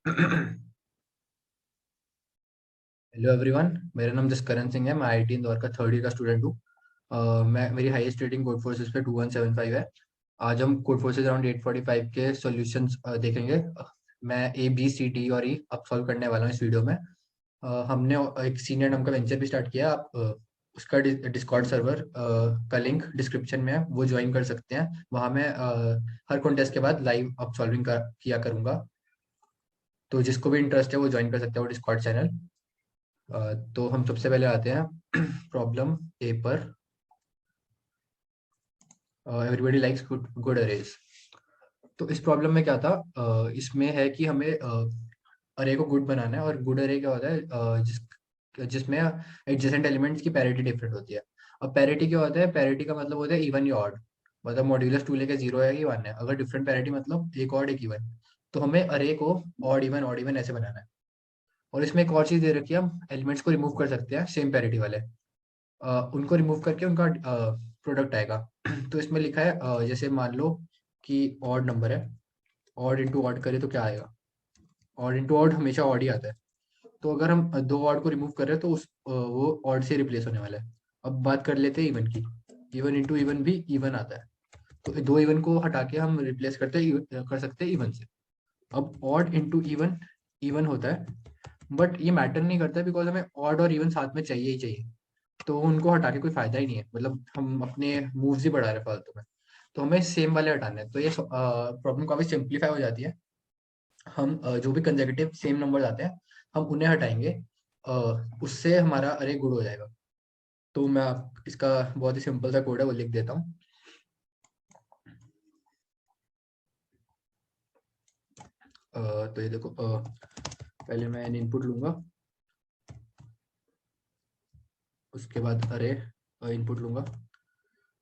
Hello everyone. मेरा नाम जसकरण सिंह है। मैं आईआईटी इंदौर का थर्ड ईयर का स्टूडेंट हूँ। मैं मेरी हाईएस्ट रेटिंग कोड फोर्सेस पे 2175 है। आज हम कोड फोर्सेस अराउंड 845 के सॉल्यूशंस देखेंगे। मैं ए बी सी डी और ई अब सॉल्व करने वाला हूँ इस वीडियो में। हमने एक सीनियर नाम का वेंचर भी स्टार्ट किया। आप उसका डिस्कॉर्ड सर्वर का लिंक डिस्क्रिप्शन में है, वो ज्वाइन कर सकते हैं। वहाँ मैं हर कॉन्टेस्ट के बाद लाइव अब सॉल्विंग किया करूँगा। तो जिसको भी इंटरेस्ट है वो ज्वाइन कर सकते हैं वो डिस्कॉर्ड चैनल। तो हम सबसे पहले आते हैं प्रॉब्लम ए पर। Everybody likes good good arrays. तो इस प्रॉब्लम में क्या था, इसमें है कि हमें अरे को गुड बनाना है। और गुड अरे क्या होता है, जिसमें एडजेसेंट एलिमेंट्स की पैरिटी डिफरेंट होती है। अब पैरिटी क्या होता है? पैरिटी का मतलब होता है इवन या ऑड। मतलब मॉड्यूलस 2 लेके 0 है कि 1 है। अगर डिफरेंट पैरिटी मतलब एक ऑड एक इवन, तो हमें अरे को ऑड इवन ऐसे बनाना है। और इसमें एक और चीज दे रखी है, हम एलिमेंट्स को रिमूव कर सकते हैं सेम पैरिटी वाले। उनको रिमूव करके उनका प्रोडक्ट आएगा। तो इसमें लिखा है जैसे मान लो कि ऑड नंबर है, ऑड इंटू ऑड करें तो क्या आएगा? ऑड इंटू ऑड हमेशा ऑड ही आता है। तो अगर हम दो ऑड को रिमूव कर रहे हैं तो वो ऑड से रिप्लेस होने वाला है। अब बात कर लेते हैं इवन की। इवन इंटू इवन भी इवन आता है। तो दो इवन को हटा के हम रिप्लेस कर सकते हैं इवन से। अब ऑड इंटू इवन इवन होता है, बट ये मैटर नहीं करता बिकॉज हमें ऑड और इवन साथ में चाहिए ही चाहिए। तो उनको हटा के कोई फायदा ही नहीं है, मतलब हम अपने मूव्स ही बढ़ा रहे हैं फालतू में। तो हमें सेम वाले हटाने हैं। तो ये प्रॉब्लम काफी सिंप्लीफाई हो जाती है। हम जो भी कंसेक्यूटिव सेम नंबर आते हैं हम उन्हें हटाएंगे। अ, उससे हमारा अरे गुड हो जाएगा। तो मैं इसका बहुत ही सिंपल सा कोड है वो लिख देता हूँ। तो ये देखो, पहले मैं इनपुट लूंगा, उसके बाद अरे इनपुट लूंगा।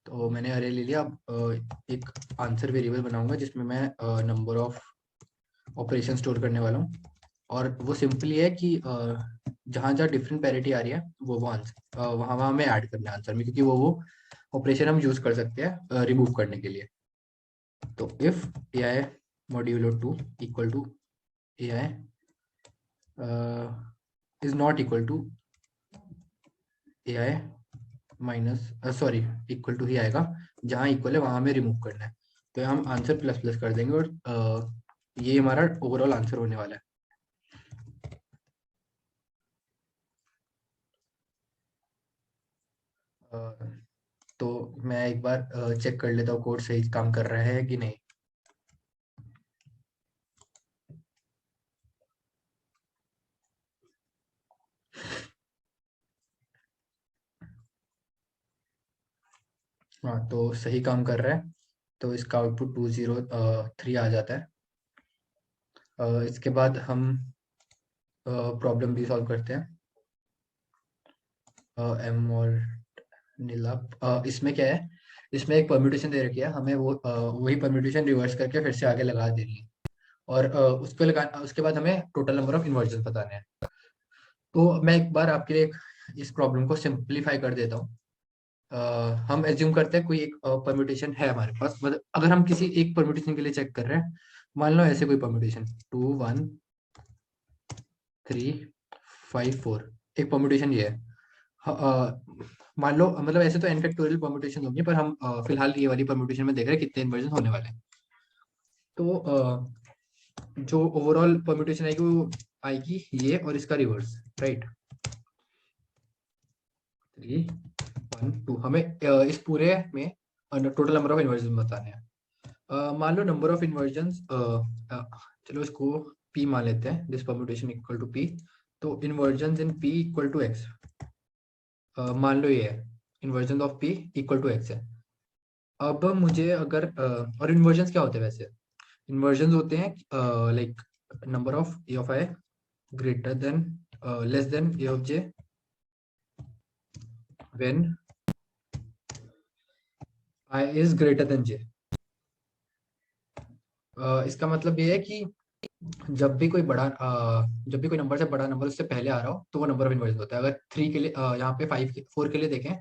तो मैंने अरे ले लिया। अब एक आंसर वेरिएबल बनाऊंगा जिसमें मैं नंबर ऑफ ऑपरेशन स्टोर करने वाला हूँ। और वो सिंपली है कि जहाँ जहाँ डिफरेंट पैरिटी आ रही है वो आंसर वहाँ वहाँ हमें ऐड करना है आंसर में, क्योंकि वो ऑपरेशन हम यूज कर सकते हैं रिमूव करने के लिए। तो if A I modulo 2 equal to A I is not equal to A I minus, sorry, equal to ही आएगा। जहाँ इक्वल है वहाँ हमें रिमूव करना है। तो हम आंसर प्लस प्लस कर देंगे और ये हमारा ओवरऑल आंसर होने वाला है। तो मैं एक बार चेक कर लेता हूँ कोड सही काम कर रहा है कि नहीं। हाँ, तो सही काम कर रहा है। तो इसका आउटपुट 203 आ जाता है। इसके बाद हम प्रॉब्लम भी सॉल्व करते हैं। एम और नीला। इसमें क्या है, इसमें एक परम्यूटेशन दे रखी है हमें, वो वही परम्यूटेशन रिवर्स करके फिर से आगे लगा देनी है। और उसके बाद हमें टोटल नंबर ऑफ इन्वर्जन बताने हैं। तो मैं एक बार आपके लिए इस प्रॉब्लम को सिंप्लीफाई कर देता हूँ। हम एज्यूम करते हैं कोई एक परम्यूटेशन है हमारे पास। मतलब अगर हम किसी एक परम्यूटेशन के लिए चेक कर रहे हैं, मान लो ऐसे कोई परम्यूटेशन 2 1 3 5 4, एक परम्यूटेशन ये है। मान लो, मतलब ऐसे तो n फैक्टोरियल परम्यूटेशन होंगे, पर हम फिलहाल ये वाली परम्यूटेशन में देख रहे हैं कितने इन्वर्जन होने वाले हैं। तो जो ओवरऑल परम्यूटेशन आएगी वो आएगी ये और इसका रिवर्स, राइट। 3 1 2 हमें इस पूरे में टोटल नंबर ऑफ इन्वर्जन बताने हैं। मान लो नंबर ऑफ इन्वर्जन, चलो इसको p मान लेते हैं, this permutation equal to p। तो inversion in p equal to x, मान लो ये है inversion of p equal to x है। अब मुझे अगर और इन्वर्जन क्या होते हैं वैसे? इन्वर्जन होते हैं like number of A of I greater than less than A of j when i is greater than j। इसका मतलब ये है कि जब भी कोई नंबर से बड़ा नंबर उससे पहले आ रहा हो तो वो नंबर ऑफ इन्वर्जन होता है। अगर 3 के लिए यहाँ पे 4 के लिए देखें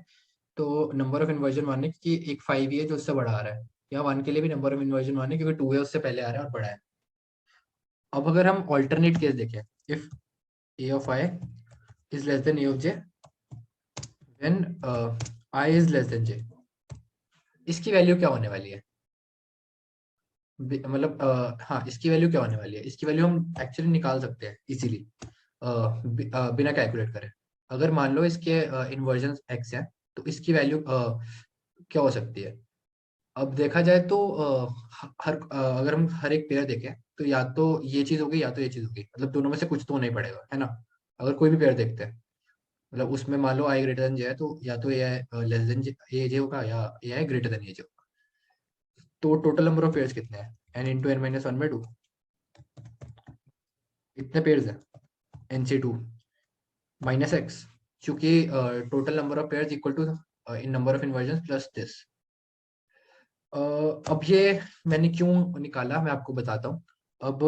तो नंबर ऑफ इन्वर्जन वन है कि एक 5 ही है जो उससे बड़ा आ रहा है। या 1 के लिए भी नंबर ऑफ इन्वर्जन वन है क्योंकि 2 है उससे पहले आ रहा है और बड़ा है। अब अगर हम ऑल्टरनेट केस देखें, if a of i is less than a of j, when I is less than j, इसकी वैल्यू क्या होने वाली है? मतलब हाँ, इसकी वैल्यू क्या होने वाली है? इसकी वैल्यू हम एक्चुअली निकाल सकते हैं इजीली बिना कैलकुलेट करे। अगर मान लो इसके इन्वर्जन x है, तो इसकी वैल्यू क्या हो सकती है? अब देखा जाए तो अगर हम हर एक पेयर देखें तो या तो ये चीज होगी या तो ये चीज होगी, मतलब दोनों में से कुछ तो होना ही पड़ेगा, है ना? अगर कोई भी पेयर देखते हैं, मतलब उसमें मान लो आई ग्रेटर देन जे है, तो या तो ए आई लेस देन ए जे होगा या ए आई ग्रेटर देन ए जे होगा। तो टोटल नंबर ऑफ पेयर्स कितने हैं? N into N minus one by two. कितने पेयर्स हैं? N C two minus X, क्योंकि total number of pairs equal to in number of inversion plus this. अब ये मैंने क्यों निकाला मैं आपको बताता हूँ। अब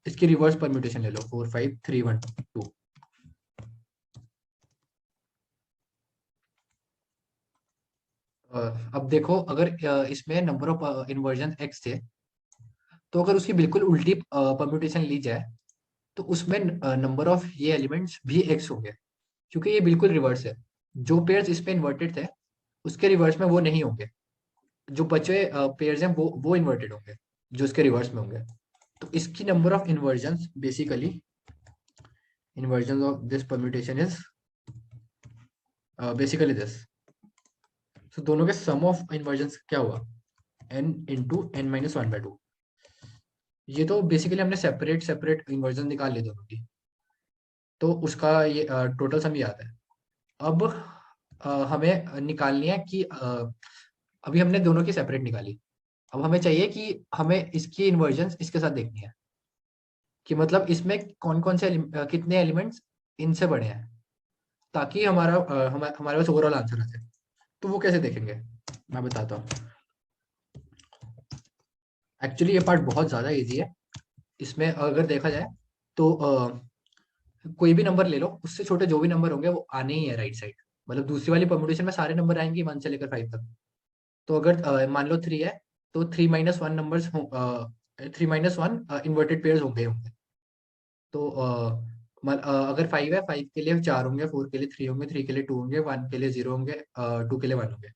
इसकी रिवर्स परम्यूटेशन ले लो, 4 5 3 1 2। अब देखो, अगर इसमें नंबर ऑफ इन्वर्जन एक्स थे, तो अगर उसकी बिल्कुल उल्टी परम्यूटेशन ली जाए, तो उसमें नंबर ऑफ ये एलिमेंट्स भी एक्स होंगे, क्योंकि ये बिल्कुल रिवर्स है। जो पेयर्स इसमें इन्वर्टेड थे, उसके रिवर्स में वो नहीं होंगे। जो बचे पेयर्स हैं वो इन्वर्टेड होंगे, जो इसके रिवर्स में होंगे। तो इसकी number of inversion basically, inversion of this permutation is basically this. तो दोनों के सम ऑफ इन्वर्जन क्या हुआ? n into N minus one by two. ये तो बेसिकली हमने सेपरेट सेपरेट इन्वर्जन निकाल लिए दोनों की, तो उसका ये टोटल सम ये आता है। अब हमें निकालनी है कि अभी हमने दोनों की सेपरेट निकाली। अब हमें चाहिए कि हमें इसकी इन्वर्जन इसके साथ देखनी है, कि मतलब इसमें कौन कौन से कितने एलिमेंट्स इनसे बड़े हैं, ताकि हमारे पास ओवरऑल आंसर आ जाए। तो वो कैसे देखेंगे, मैं बताता हूँ। एक्चुअली ये पार्ट बहुत ज़्यादा इजी है। इसमें अगर देखा जाए तो कोई भी नंबर ले लो, उससे छोटे जो भी नंबर होंगे वो आने ही है राइट साइड। मतलब दूसरी वाली परमुटेशन में सारे नंबर आएंगे 1 से लेकर 5 तक। तो अगर मान लो 3 है, तो 3 - 1 नंबर्स 3 - 1 इन्वर्टेड पेयर्स होंगे ही होंगे। तो अगर 5 है, 5 के लिए 4 होंगे, 4 के लिए 3 होंगे, 3 के लिए 2 होंगे, 1 के लिए 0 होंगे, 2 के लिए 1 होंगे।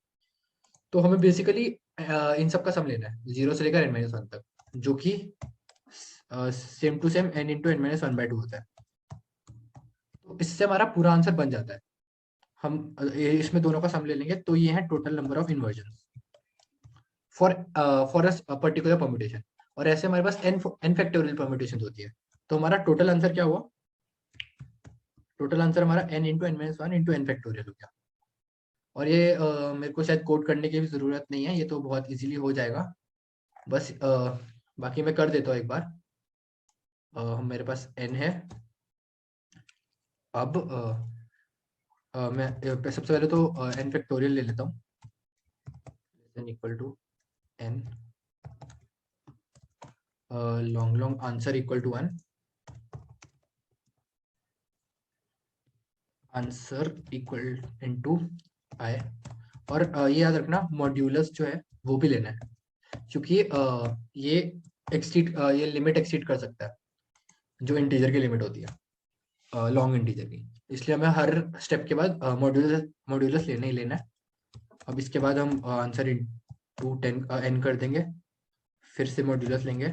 तो हमें बेसिकली इन सब का सम लेना है 0 से लेकर n-1 तक, जो कि same to same n into n-1/2 होता है। तो इससे हमारा पूरा आंसर बन जाता है। हम इसमें दोनों का सम ले लेंगे, तो ये है total number of inversion for for a particular permutation. और ऐसे हमारे पास n फैक्टोरियल परम्यूटेशन होती है। तो हमारा टोटल आंसर क्या हुआ? टोटल आंसर हमारा n into n-1 into n factorial हो गया। और ये मेरे को शायद कोड करने की भी जरूरत नहीं है, ये तो बहुत इजीली हो जाएगा। बस बाकी मैं कर देता हूँ एक बार। मेरे पास n है। अब मैं सबसे पहले तो n फैक्टोरियल ले लेता हूँ, n equal to n long long answer equal to 1, answer equal into i. और ये याद रखना, मॉड्यूलस जो है वो भी लेना है, क्योंकि ये ये लिमिट एक्सीड कर सकता है, जो इंटीजर की लिमिट होती है लॉन्ग इंटीजर की। इसलिए हमें हर स्टेप के बाद मॉड्यूलस मॉड्यूलस लेना ही लेना है। अब इसके बाद हम आंसर इंटू 10 n कर देंगे, फिर से मॉड्यूलस लेंगे,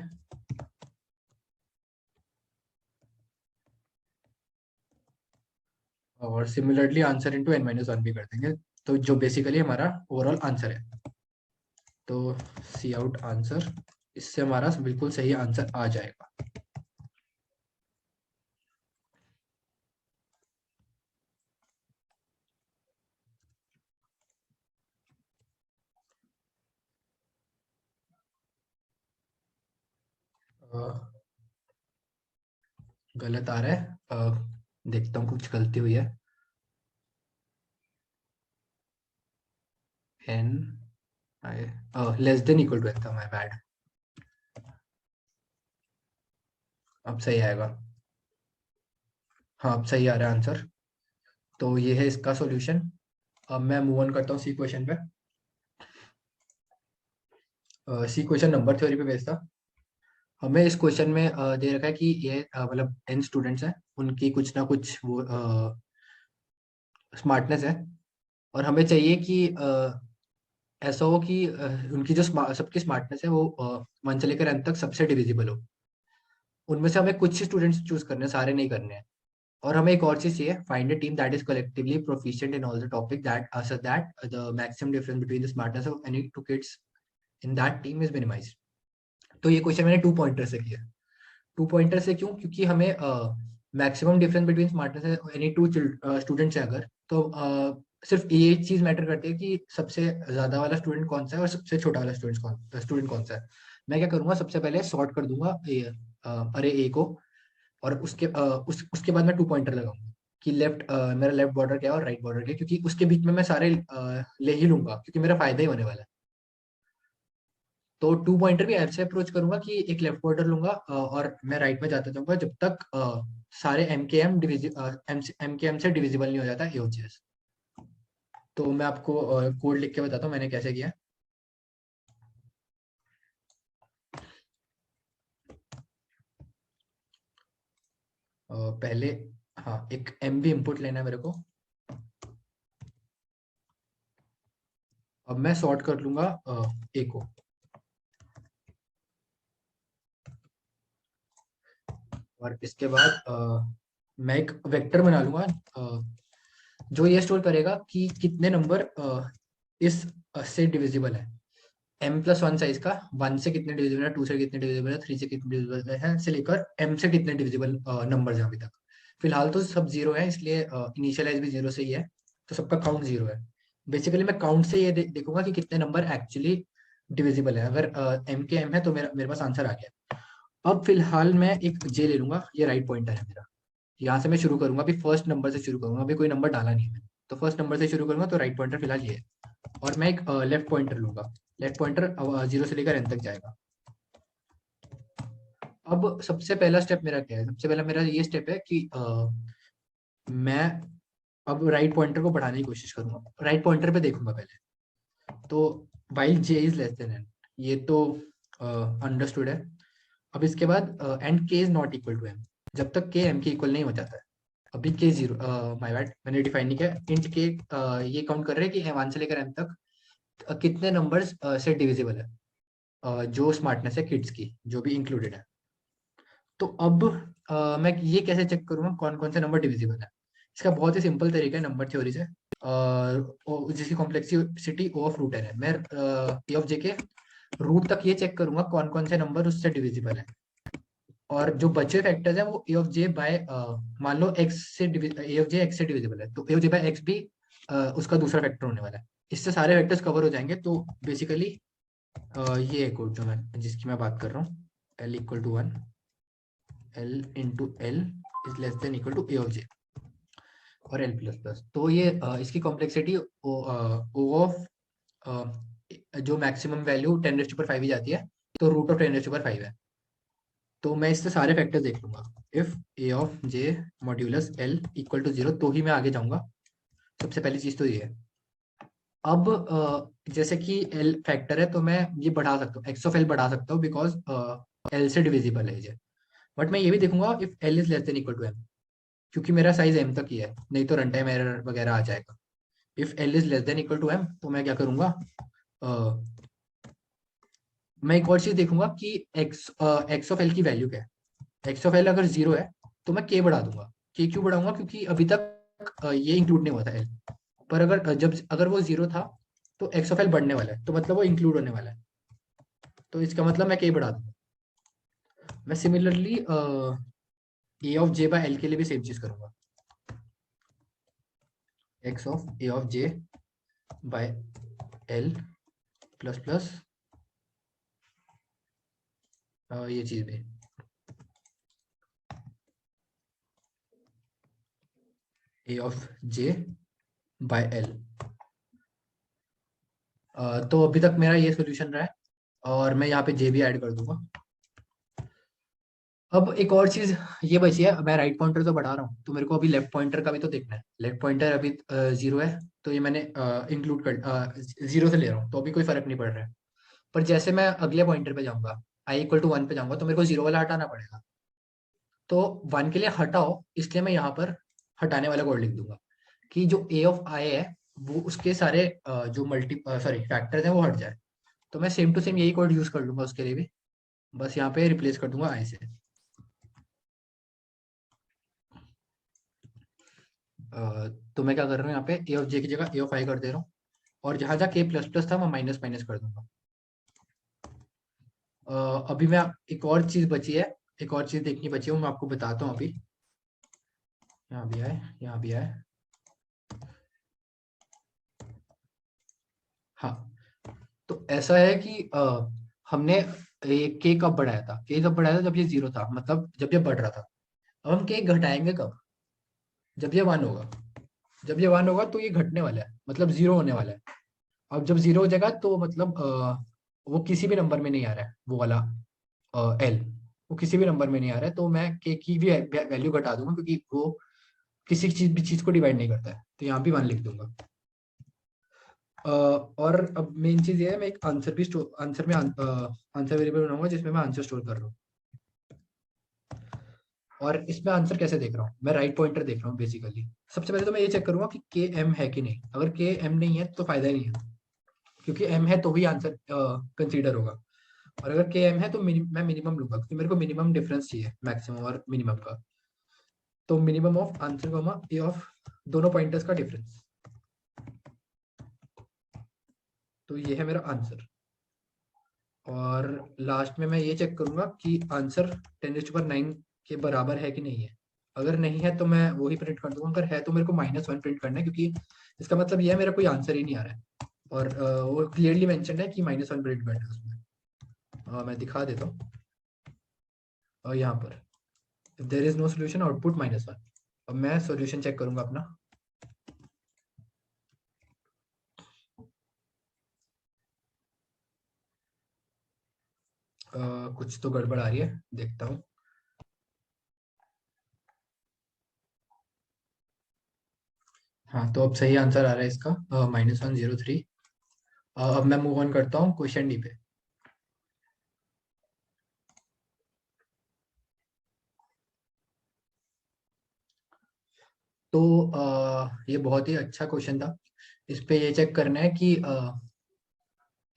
और सिमिलरली आंसर इंटू n-1 भी कर देंगे, तो जो बेसिकली हमारा ओवरऑल आंसर है। तो सी आउट आंसर, इससे हमारा बिल्कुल सही आंसर आ जाएगा। गलत आ रहा है, देखता हूँ कुछ गलती हुई है। N i less than equal to था, माय बैड। अब सही आएगा। हाँ, अब सही आ रहा है आंसर। तो ये है इसका सॉल्यूशन। अब मैं मूव ऑन करता हूँ सी क्वेश्चन पे। सी क्वेश्चन नंबर थ्योरी पे बेस्ड था। हमें इस क्वेश्चन में दे रखा है कि ये मतलब n स्टूडेंट्स हैं, उनकी कुछ ना कुछ वो स्मार्टनेस है, और हमें चाहिए कि ऐसा हो कि उनकी जो सबकी स्मार्टनेस है वो 1 से लेकर n तक सबसे डिविजिबल हो। उनमें से हमें कुछ ही स्टूडेंट्स चूज करने हैं, सारे नहीं करने हैं। और हमें एक और चीज चाहिए, find a team that is collectively proficient in all the topic that so that the maximum difference between the smartness of any two kids in that team is minimised. तो ये क्वेश्चन मैंने 2 पॉइंटर से किया। 2 pointer से क्यों? क्योंकि हमें maximum difference between smartness any two students है अगर, तो सिर्फ ये चीज मैटर करती है कि सबसे ज्यादा वाला स्टूडेंट कौन सा है और सबसे छोटा वाला स्टूडेंट कौन सा है। मैं क्या करूंगा, सबसे पहले सॉर्ट कर दूंगा ये अरे ए को, और उसके बाद मैं 2 पॉइंटर लगाऊंगा कि मेरा लेफ्ट बॉर्डर क्या है और राइट बॉर्डर क्या है, क्योंकि उसके बीच में मैं सारे ले ही लूंगा, क्योंकि मेरा फायदा ही होने वाला है। तो 2 पॉइंटर भी ऐसे अप्रोच करूंगा कि एक लेफ्ट बॉर्डर लूंगा और मैं राइट में जाता जाऊंगा जब तक सारे एम के एम से डिविजिबल नहीं हो जाता एओजीएस। तो मैं आपको कोड लिख के बताता हूँ मैंने कैसे किया। पहले हाँ, एक एम बी इनपुट लेना है मेरे को। अब मैं सॉर्ट कर लूंगा ए को, और इसके बाद मैं एक वेक्टर बना लूंगा जो ये स्टोर करेगा कि कितने नंबर इस से डिविजिबल है। m+1 साइज का 1 से कितने डिविजिबल है, 2 से कितने डिविजिबल है, 3 से कितने डिविजिबल है, से लेकर m से कितने डिविजिबल नंबर है अभी तक। फिलहाल तो सब जीरो है, इसलिए इनिशियलाइज भी जीरो से ही है, तो सबका काउंट जीरो है। बेसिकली मैं काउंट से ये देखूंगा कि कितने नंबर एक्चुअली डिविजिबल है। अगर m के m है तो मेरा मेरे पास आंसर आ गया। अब फिलहाल मैं एक j ले लूंगा, ये राइट पॉइंटर है मेरा। यहाँ से मैं शुरू करूंगा, अभी फर्स्ट नंबर से शुरू करूंगा, अभी कोई नंबर डाला नहीं है मैंने, तो फर्स्ट नंबर से शुरू करूंगा, तो राइट पॉइंटर फिलहाल ये है। और मैं एक लेफ्ट पॉइंटर लूंगा, लेफ्ट पॉइंटर 0 से लेकर n तक जाएगा। अब सबसे पहला स्टेप मेरा क्या है? सबसे पहला मेरा ये स्टेप है कि मैं अब राइट पॉइंटर को बढ़ाने की कोशिश करूंगा, राइट पॉइंटर पे देखूंगा पहले। तो while j is less than n, ये तो अंडरस्टूड है। अब इसके बाद and k is not equal to m, जब तक k m के इक्वल नहीं हो जाता है। अभी k जीरो, माय बैड, मैंने डिफाइन नहीं किया। इंट k ये काउंट कर रहे हैं कि 1 से लेकर m तक कितने नंबर्स से डिविजिबल है, जो स्मार्टनेस है किड्स की जो भी इंक्लूडेड है। तो अब मैं ये कैसे चेक करूंगा कौन कौन से नंबर डिविजिबल है? इसका बहुत ही सिंपल तरीका है नंबर थ्योरी से, जिसकी कॉम्प्लेक्सिटी ओ ऑफ रूट है। मैं ए ऑफ जे के रूट तक ये चेक करूंगा कौन कौन से नंबर उससे डिविजिबल है, और जो बचे फैक्टर्स हैं वो ए ऑफ जे बाय, मान लो एक्स से ए ऑफ जे एक्स से डिविजिबल है, तो ए ऑफ जे बाय एक्स भी उसका दूसरा फैक्टर होने वाला है। इससे सारे फैक्टर्स कवर हो जाएंगे। तो बेसिकली ये है कोड जो मैं जिसकी मैं बात कर रहा हूँ, L equal to 1, L into L is less than equal to A of J और एल प्लस प्लस। तो ये इसकी कॉम्प्लेक्सिटी ओ ऑफ जो मैक्सिमम वैल्यू 10⁵ ही जाती है, तो रूट ऑफ 10⁵ है। तो मैं इससे सारे फैक्टर्स देख लूंगा। If a of j modulus l equal to 0, तो ही मैं आगे जाऊंगा। सबसे पहली चीज तो ये है। अब जैसे कि एल फैक्टर है, तो मैं ये बढ़ा सकता हूँ, एक्स ऑफ एल बढ़ा सकता हूँ, बिकॉज एल से डिविजिबल है ये। बट मैं ये भी देखूंगा if l is less than equal to m, क्योंकि मेरा साइज एम तक ही है, नहीं तो रन टाइम एरर वगैरह आ जाएगा। If l is less than equal to m, तो मैं क्या करूंगा, मैं एक और चीज देखूंगा कि एक्स ऑफ एल की वैल्यू क्या है। एक्स ऑफ एल अगर 0 है तो मैं के बढ़ा दूंगा। के क्यों बढ़ाऊंगा? क्योंकि अभी तक ये इंक्लूड नहीं हुआ था एल, पर अगर वो 0 था तो एक्स ऑफ एल बढ़ने वाला है, तो मतलब वो इंक्लूड होने वाला है, तो इसका मतलब मैं के बढ़ा दूंगा। मैं similarly A of J by L के लिए भी सेम चीज करूंगा। X of A of J by L plus plus ये चीज भी ए ऑफ जे बाय एल। तो अभी तक मेरा ये सोल्यूशन रहा है, और मैं यहाँ पे जे भी ऐड कर दूंगा। अब एक और चीज ये बची है, मैं राइट पॉइंटर तो बढ़ा रहा हूँ, तो मेरे को अभी लेफ्ट पॉइंटर का भी तो देखना है। लेफ्ट पॉइंटर अभी 0 है, तो ये मैंने इंक्लूड कर 0 से ले रहा हूँ, तो अभी कोई फर्क नहीं पड़ रहा है। पर जैसे मैं अगले पॉइंटर पे जाऊंगा, आई इक्वल टू 1 पे जाऊंगा तो मेरे को 0 वाला हटाना पड़ेगा। तो 1 के लिए हटाओ, इसलिए मैं यहाँ पर हटाने वाला कोड लिख दूंगा कि जो ए ऑफ आई है वो उसके सारे जो मल्टी सॉरी फैक्टर्स हैं वो हट जाए। तो मैं सेम टू सेम यही कोड यूज कर लूंगा उसके लिए भी, बस यहाँ पे रिप्लेस कर दूंगा आई से। तो मैं क्या कर रहा हूँ यहाँ पे ए ऑफ जे की जगह ए ऑफ आई कर दे रहा हूँ, और जहां जहाँ के प्लस प्लस था मैं माइनस माइनस कर दूंगा। अभी मैं एक और चीज बची है, एक और चीज देखनी बची है, वो मैं आपको बताता हूँ अभी। यहाँ भी आए, यहाँ भी आए। हाँ, तो ऐसा है कि हमने ये के कब बढ़ाया था, के कब बढ़ाया था जब ये 0 था, मतलब जब ये बढ़ रहा था। अब हम के घटाएंगे कब, जब ये 1 होगा। जब ये 1 होगा तो ये घटने वाला है, मतलब 0 होने वाला है। अब जब 0 हो जाएगा तो मतलब वो किसी भी नंबर में नहीं आ रहा है, वो वाला एल, वो किसी भी नंबर में नहीं आ रहा है, तो मैं के की भी वैल्यू घटा दूंगा, क्योंकि वो किसी चीज भी चीज को डिवाइड नहीं करता है, तो यहाँ भी 1 लिख दूंगा। और अब मेन चीज ये है, मैं एक आंसर भी स्टोर, आंसर में आंसर वेरिएबल बनाऊंगा जिसमें मैं आंसर स्टोर कर रहा हूँ। और इसमें आंसर कैसे देख रहा हूँ, मैं राइट पॉइंटर देख रहा हूँ बेसिकली। सबसे पहले तो मैं ये चेक करूंगा कि के एम है कि नहीं। अगर के एम नहीं है तो फायदा ही नहीं है, क्योंकि एम है तो ही आंसर कंसीडर होगा। और अगर के एम है तो मैं मिनिमम लूंगा, क्योंकि मेरे को मिनिमम डिफरेंस चाहिए मैक्सिमम और मिनिमम का। तो minimum of answer comma A of दोनों पॉइंटर्स का डिफरेंस, तो ये है मेरा आंसर। और लास्ट में मैं ये चेक करूंगा कि आंसर 10⁹ के बराबर है कि नहीं है। अगर नहीं है तो मैं वही प्रिंट कर दूंगा, अगर है तो मेरे को -1 प्रिंट करना है, क्योंकि इसका मतलब ये है मेरा कोई आंसर ही नहीं आ रहा है। और वो क्लियरली मेंशन है कि -1 प्रिंट करना है उसमें। मैं दिखा देता हूँ। और यहाँ पर if there is no solution output -1। अब मैं सॉल्यूशन चेक करूंगा अपना। कुछ तो गड़बड़ आ रही है, देखता हूँ। हाँ, तो अब सही आंसर आ रहा है इसका, -103। अब मैं मूव ऑन करता हूँ क्वेश्चन डी पे। तो ये बहुत ही अच्छा क्वेश्चन था। इस पे ये चेक करना है कि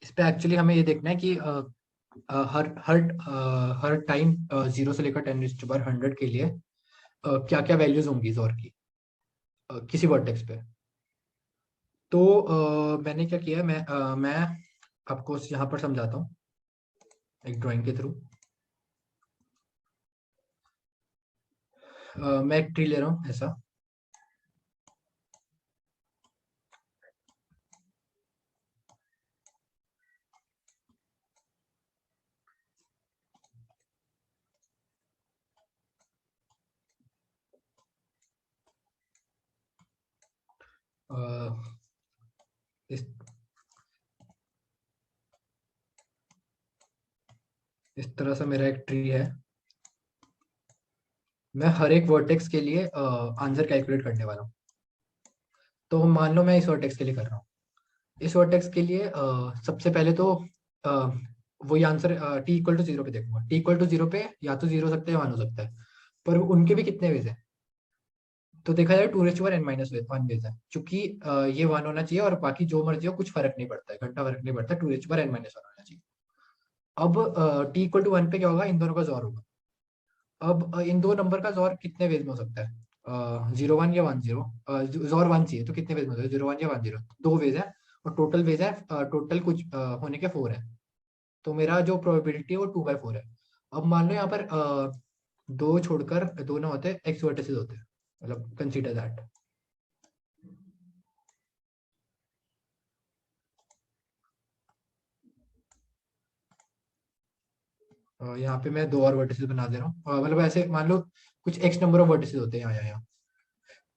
इस पे एक्चुअली हमें ये देखना है कि हर हर हर टाइम 0 से लेकर 10⁻100 के लिए क्या क्या वैल्यूज होंगी जोर की किसी वर्टेक्स पे। तो मैंने क्या किया, मैं आपको यहाँ पर समझाता हूँ एक ड्राइंग के थ्रू। मैं एक ट्री ले रहा हूँ ऐसा। अ, इस इस तरह से मेरा एक ट्री है। मैं हर एक वर्टेक्स के लिए आंसर कैलकुलेट करने वाला हूँ। तो मान लो मैं इस वर्टेक्स के लिए कर रहा हूँ। इस वर्टेक्स के लिए सबसे पहले तो अ, वही आंसर t = 0 पे देखूंगा। t = 0 पे या तो 0 हो सकता है या 1 हो सकता है, पर उनके भी कितने वेज हैं। तो देखा जाए 2⁻n−1 वेज है, क्योंकि ये 1 होना चाहिए और बाकी जो मर्जी हो कुछ फर्क नहीं पड़ता है, घंटा फर्क नहीं पड़ता, 2⁻n−1 होना चाहिए। अब t = 1 पे क्या होगा, इन दोनों का जोर होगा। अब इन दो नंबर का जोर कितने वेज में हो सकता है, 0 1 या 1 0। जोर 1 चाहिए तो कितने वेज में हो सकता है, 0 1 या 1 0। दो वेज है, और टोटल वेज है, टोटल कुछ होने के 4 है। तो मेरा जो प्रोबेबिलिटी है वो 2/4 है। अब मान लो यहाँ पर दो छोड़कर दोनों होते एक्स वर्टिसेस होते हैं, मतलब कंसीडर दैट। यहाँ पे मैं दो और वर्टिसेस बना दे रहा हूँ, मतलब ऐसे मान लो कुछ एक्स नंबर ऑफ वर्टिसेस होते हैं यहाँ यहाँ यहाँ।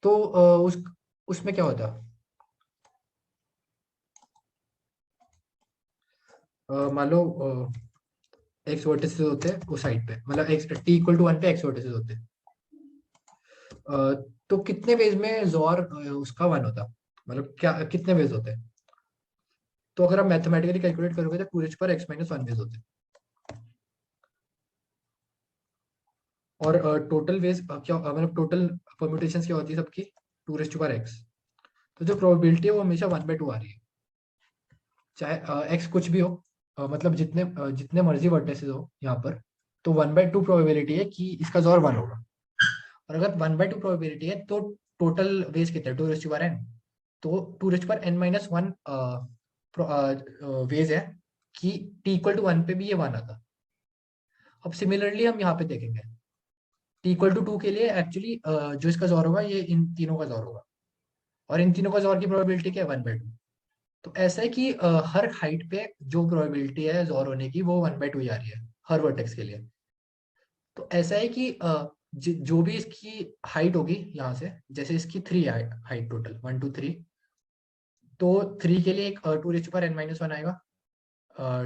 तो उस उसमें क्या होता है, मान लो एक्स वर्टिसेस होते हैं उस साइड पे, मतलब एक्स t = 1 पे एक्स वर्टिसेस होते हैं। तो कितने वेज में जोर उसका 1 होता, मतलब क्या कितने वेज होते हैं। तो अगर आप मैथमेटिकली कैलकुलेट करोगे तो 2⁻x−1 वेज होते हैं। और टोटल वेज क्या मतलब टोटल परम्यूटेशंस क्या होती है सबकी 2⁻x। तो जो प्रोबेबिलिटी है वो हमेशा 1/2 आ रही है, चाहे x कुछ भी हो, मतलब जितने मर्जी वर्टेसेस हो यहाँ पर, तो 1/2 प्रोबेबिलिटी है कि इसका जोर 1 होगा। और अगर 1/2 प्रोबेबिलिटी है तो टोटल वेज कितना है 2⁻n। तो 2⁻n-1 वेज है कि t=1 पे भी ये 1 आता। अब सिमिलरली हम यहाँ पे देखेंगे t=2 के लिए एक्चुअली जो इसका जोर होगा ये इन तीनों का जोर होगा, और इन तीनों का जोर की प्रोबेबिलिटी क्या है 1/2। तो ऐसा है कि हर हाइट पे जो प्रोबेबिलिटी है जोर होने की वो 1/2 ही आ रही है हर वर्टेक्स के लिए। तो ऐसा है कि जो भी इसकी हाइट होगी यहाँ से, जैसे इसकी 3 हाइट टोटल 1 2 3, तो 3 के लिए एक 2⁻n-1 आएगा। अ,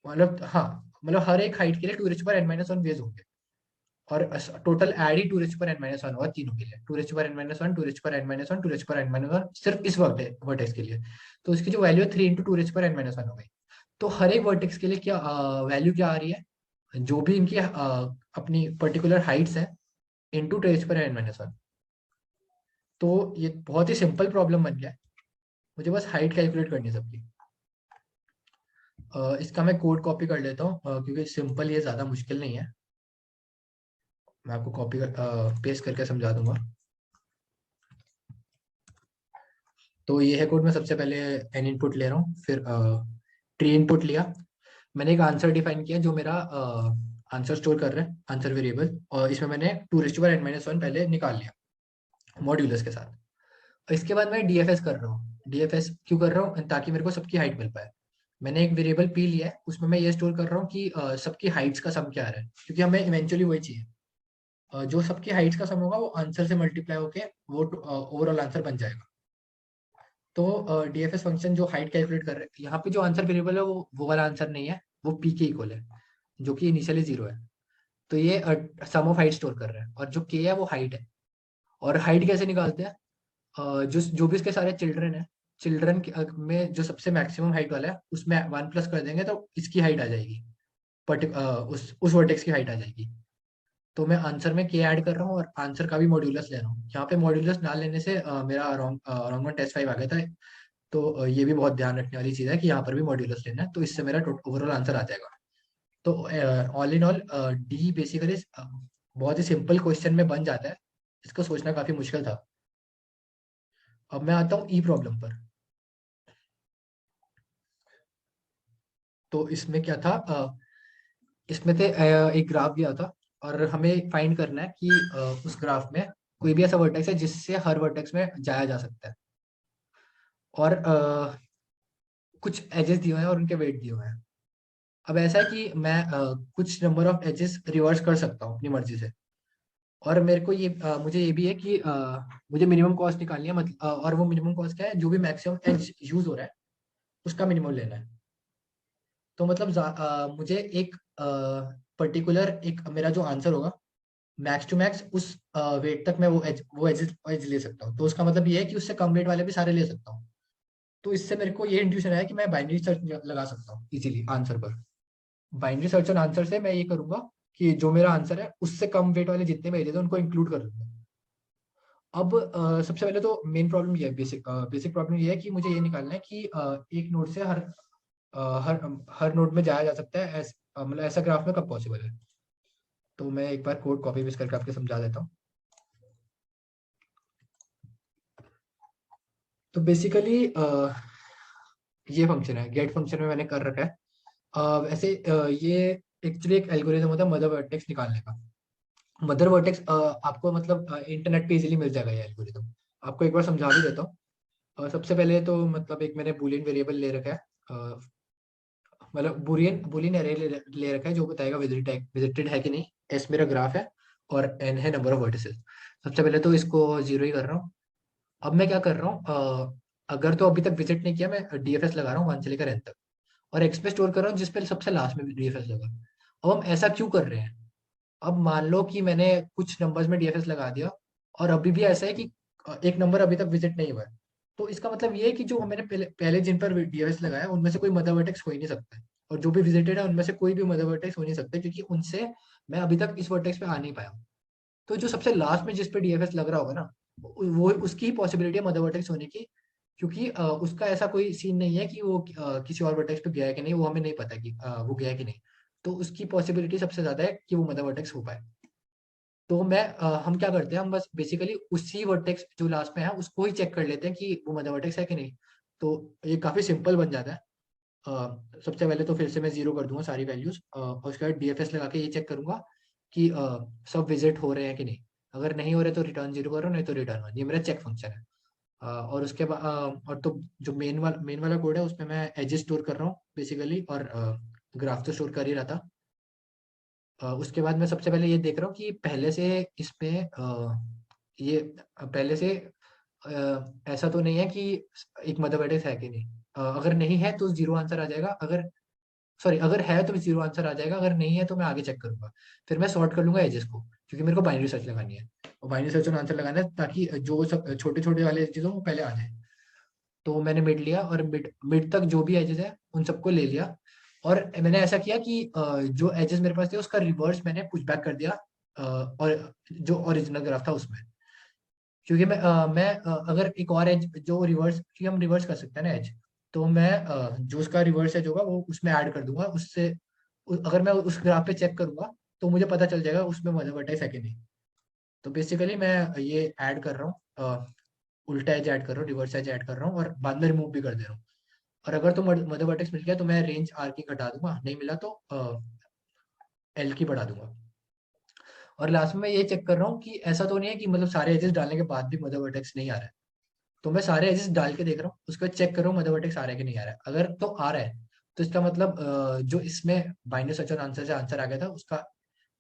मतलब हाँ, मतलब हर एक हाइट के लिए 2⁻n-1 वेज होंगे, और टोटल ऐड ही 2⁻n-1 होगा तीनों के लिए, 2⁻n-1 2⁻n-1 2⁻n-1 सिर्फ इस वर्टेक्स के लिए। तो इसकी जो वैल्यू है 3 × 2⁻n-1 हो गई। तो हर एक वर्टेक्स के लिए क्या वैल्यू क्या आ रही है, जो भी इनकी अपनी पर्टिकुलर हाइट्स है इंटू 2⁻n-1। तो ये बहुत ही सिंपल प्रॉब्लम बन गया है, मुझे बस हाइट कैलकुलेट करनी है सबकी। इसका मैं कोड कॉपी कर लेता हूँ, क्योंकि सिंपल ये ज़्यादा मुश्किल नहीं है। मैं आपको कॉपी पेस्ट करके समझा दूंगा। तो ये है कोड। मैं सबसे पहले एन इनपुट ले रहा हूँ, फिर ट्री इनपुट लिया। मैंने एक आंसर डिफाइन किया जो मेरा आंसर स्टोर कर रहा है, आंसर वेरिएबल, और इसमें मैंने 2⁻n-1 पहले निकाल लिया मॉड्यूलस के साथ। और इसके बाद मैं डीएफएस कर रहा हूँ। डीएफएस क्यों कर रहा हूँ, ताकि मेरे को सबकी हाइट मिल पाए। मैंने एक वेरिएबल पी लिया है, उसमें मैं ये स्टोर कर रहा हूँ कि सबकी हाइट्स का सम क्या आ रहा है, क्योंकि हमें इवेंचुअली वही चाहिए। जो सबकी हाइट्स का सम होगा वो आंसर से मल्टीप्लाई होके वो ओवरऑल आंसर बन जाएगा। तो डीएफएस फंक्शन जो हाइट कैलकुलेट कर रहे हैं, यहाँ पे जो आंसर वेरिएबल है वो वाला आंसर नहीं है, वो पी के इक्वल है, जो कि इनिशियली 0 है। तो ये सम ऑफ हाइट स्टोर कर रहा है, और जो के है वो हाइट है। और हाइट कैसे निकालते हैं, जो जो भी इसके सारे चिल्ड्रन है, चिल्ड्रन में जो सबसे मैक्सिमम हाइट वाला है उसमें 1 प्लस कर देंगे तो इसकी हाइट आ जाएगी, उस वर्टेक्स की हाइट आ जाएगी। तो मैं आंसर में के ऐड कर रहा हूँ और आंसर का भी मॉड्यूलस ले रहा हूँ। यहाँ पे मॉड्यूलस ना लेने से मेरा रॉन्ग टेस्ट 5 आ गया था। तो ये भी बहुत ध्यान रखने वाली चीज़ है कि यहाँ पर भी मॉड्यूलस लेना है, तो इससे मेरा ओवरऑल आंसर आ जाएगा। तो all in all D basically बहुत ही सिंपल क्वेश्चन में बन जाता है, इसको सोचना काफी मुश्किल था। अब मैं आता हूँ ई प्रॉब्लम पर। तो इसमें क्या था, इसमें थे एक ग्राफ दिया था, और हमें फाइंड करना है कि उस ग्राफ में कोई भी ऐसा वर्टेक्स है जिससे हर वर्टेक्स में जाया जा सकता है, और कुछ एजेस दिए हुए हैं और उनके वेट दिए हुए हैं। अब ऐसा है कि मैं कुछ नंबर ऑफ एजेस रिवर्स कर सकता हूँ अपनी मर्जी से, और मेरे को ये मुझे ये भी है कि मुझे मिनिमम कॉस्ट निकालनी है, मतलब और वो मिनिमम कॉस्ट क्या है, जो भी मैक्सिमम एज यूज हो रहा है उसका मिनिमम लेना है। तो मतलब मुझे एक पर्टिकुलर एक मेरा जो आंसर होगा मैक्स टू मैक्स उस वेट तक मैं वो एज ले सकता हूँ। तो उसका मतलब ये है कि उससे कम वेट वाले भी सारे ले सकता हूँ। तो इससे मेरे को ये इंट्यूशन आया कि मैं बाइनरी सर्च लगा सकता हूँ इजीली आंसर पर। बाइनरी सर्च और आंसर से मैं ये करूंगा कि जो मेरा आंसर है उससे कम वेट वाले जितने भी एजेस हैं उनको इंक्लूड कर लूंगा। अब सबसे पहले तो मेन प्रॉब्लम ये है, बेसिक प्रॉब्लम ये है कि मुझे ये निकालना है कि एक नोड से हर हर नोड में जाया जा सकता है, मतलब ऐसा ग्राफ में कब पॉसिबल है। तो मैं एक बार कोड कॉपी पेस्ट करके आपके समझा देता हूँ। तो बेसिकली ये फंक्शन है, गेट फंक्शन में मैंने कर रखा है। वैसे ये एक्चुअली एक एल्गोरिथम होता है मदर वर्टेक्स निकालने का। मदर वर्टेक्स आपको मतलब इंटरनेट पे इजीली मिल जाएगा ये एल्गोरिथम। आपको एक बार समझा भी देता हूँ। सबसे पहले तो मतलब एक मैंने बूलियन वेरिएबल ले रखा है, मतलब बुलियन बुलियन एरे ले रखा है जो बताएगा विजिटेड है कि नहीं। एस मेरा ग्राफ है और एन है नंबर ऑफ वर्टिसेस। सबसे पहले तो इसको 0 ही कर रहा हूँ। अब मैं क्या कर रहा हूँ, अगर तो अभी तक विजिट नहीं किया, मैं डीएफएस लगा रहा हूँ 1 से लेकर एन तक, और एक्स पे स्टोर कर रहा हूँ जिसपे सबसे लास्ट में डीएफएस लगा। अब हम ऐसा क्यों कर रहे हैं, अब मान लो कि मैंने कुछ नंबर्स में डीएफएस लगा दिया और अभी भी ऐसा है कि एक नंबर अभी तक विजिट नहीं हुआ है, तो इसका मतलब ये है कि जो मैंने पहले पहले जिन पर डीएफएस लगाया उनमें से कोई मदर वर्टेक्स हो ही नहीं सकता है। और जो भी विजिटेड है उनमें से कोई भी मदर वर्टेक्स हो नहीं सकते, क्योंकि उनसे मैं अभी तक इस वर्टेक्स पे आ नहीं पाया। तो जो सबसे लास्ट में जिस पे डीएफएस लग रहा होगा ना, वो उसकी ही पॉसिबिलिटी है मदर वर्टेक्स होने की, क्योंकि उसका ऐसा कोई सीन नहीं है कि वो किसी और वर्टेक्स पे गया है कि नहीं, वो हमें नहीं पता कि वो गया है कि नहीं। तो उसकी पॉसिबिलिटी सबसे ज्यादा है कि वो मदर वर्टेक्स हो पाए। तो हम क्या करते हैं, हम बस बेसिकली उसी वर्टेक्स जो लास्ट में है उसको ही चेक कर लेते हैं कि वो मदर वर्टेक्स है कि नहीं। तो ये काफी सिंपल बन जाता है। सबसे पहले तो फिर से मैं जीरो कर दूंगा सारी वैल्यूज, और उसके बाद डीएफएस लगा के ये चेक करूंगा कि सब विजिट हो रहे हैं कि नहीं। अगर नहीं हो रहे तो रिटर्न जीरो करो, नहीं तो रिटर्न वन। ये मेरा चेक फंक्शन है। और उसके बाद और तो जो मेन वाला कोड है उसमें मैं एजेस स्टोर कर रहा हूँ बेसिकली, और ग्राफ तो स्टोर कर ही रहा था। उसके बाद मैं सबसे पहले ये देख रहा हूँ कि पहले से इसमें ये पहले से ऐसा तो नहीं है कि एक मैथमेटिक्स है कि नहीं। अगर नहीं है तो जीरो आंसर आ जाएगा, अगर सॉरी अगर है तो जीरो आंसर आ जाएगा, अगर नहीं है तो मैं आगे चेक करूंगा। फिर मैं सॉर्ट कर लूंगा एजेस को, क्योंकि मेरे को बाइनरी सर्च लगानी है, और बाइनरी सर्च में आंसर लगाना है ताकि जो सब छोटे छोटे वाले एजेस हो वो पहले आ जाए। तो मैंने मिड लिया, और मिड मिड तक जो भी एजेस है उन सबको ले लिया। और मैंने ऐसा किया कि जो एजेस मेरे पास थे उसका रिवर्स मैंने पुश बैक कर दिया, और जो ओरिजिनल ग्राफ था उसमें। क्योंकि अगर एक और एज जो रिवर्स, क्योंकि हम रिवर्स कर सकते हैं ना एज, तो मैं जो उसका रिवर्स एज होगा वो उसमें ऐड कर दूंगा। उससे अगर मैं उस ग्राफ पे चेक करूंगा तो मुझे पता चल जाएगा उसमें मदर वर्टेक्स है कि नहीं। तो बेसिकली मैं ये ऐड कर रहा हूँ, उल्टा एज ऐड कर रहा हूँ, रिवर्स एज ऐड कर रहा हूँ, और बाद में रिमूव भी कर दे रहा हूँ। और अगर तो मदर वर्टेक्स मिल गया तो मैं रेंज आर की घटा दूंगा, नहीं मिला तो एल की बढ़ा दूंगा। और लास्ट में मैं ये चेक कर रहा हूँ कि ऐसा तो नहीं है कि मतलब सारे एजेस डालने के बाद भी मदर वर्टेक्स नहीं आ रहा है। तो मैं सारे एजेस डाल के देख रहा हूँ, उसके बाद चेक कर रहा हूँ मदर वर्टेक्स आ रहा है कि नहीं आ रहा है। अगर तो आ रहा है तो इसका मतलब जो इसमें बाइनरी सर्च और आंसर से आंसर आ गया था उसका,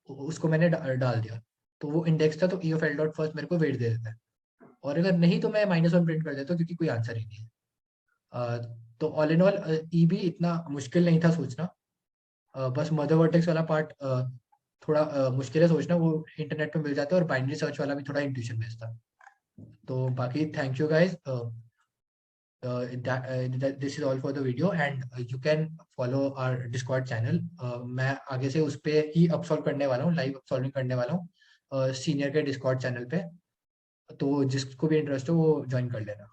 उसको मैंने डाल दिया। तो वो इंडेक्स था, तो ई ऑफ एल डॉट फर्स्ट मेरे को वेट दे देता है। और अगर नहीं तो मैं -1 प्रिंट कर देता हूँ, क्योंकि कोई आंसर ही नहीं है। अ, तो ऑल इन ऑल ई भी इतना मुश्किल नहीं था सोचना। बस मदर वर्टेक्स वाला पार्ट थोड़ा मुश्किल है सोचना, वो इंटरनेट पे मिल जाता है, और बाइनरी सर्च वाला भी थोड़ा इंट्यूशन बेस्ड था। तो बाकी thank you guys, this is all for the video, and you can follow our Discord channel. मैं आगे से उस पे ही अब सॉल्व करने वाला हूँ, लाइव सॉल्विंग करने वाला हूँ सीनियर के डिस्कॉर्ड चैनल पे। तो जिसको भी इंटरेस्ट हो वो ज्वाइन कर लेना।